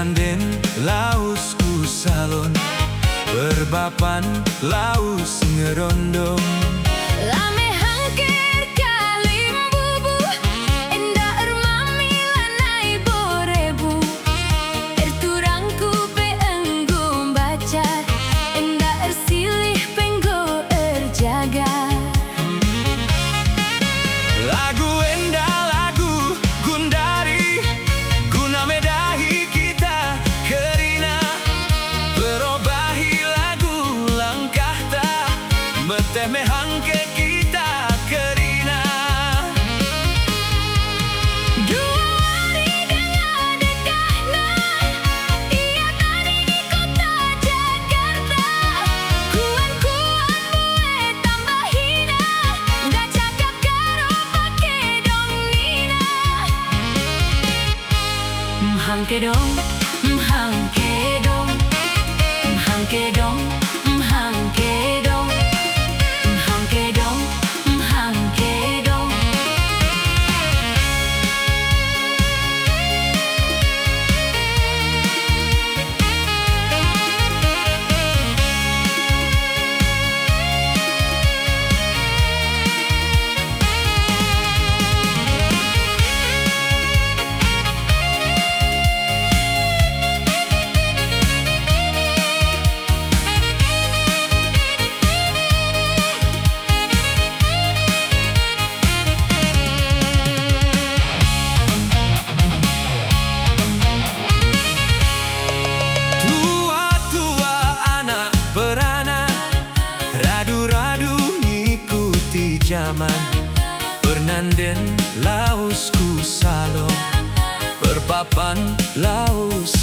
Bernanden lausku salon, berbapan laus ngerondong. Lame hangker kalim bubu, endah ermami lanai borebu. Erturangku pe enggo baca, endah ersilih penggo erjaga. Lagu endah lagu gundari, guna medahi kita kerina. Berobahi lagu langkah tak, beteme hangke kita kerina. Dua hari dengan dekatna, ia tadi di kota Jakarta. Kuan-kuan bue tambahina, nggak cakap karo pake dongina. Mhangke dong, mhangke dong, mhangke dong, mhangke dong, mhangke dong, mhangke dong. Tua-tua anak beranak, radu-radu ngikuti zaman. Bernanden lausku salon, berpapan laus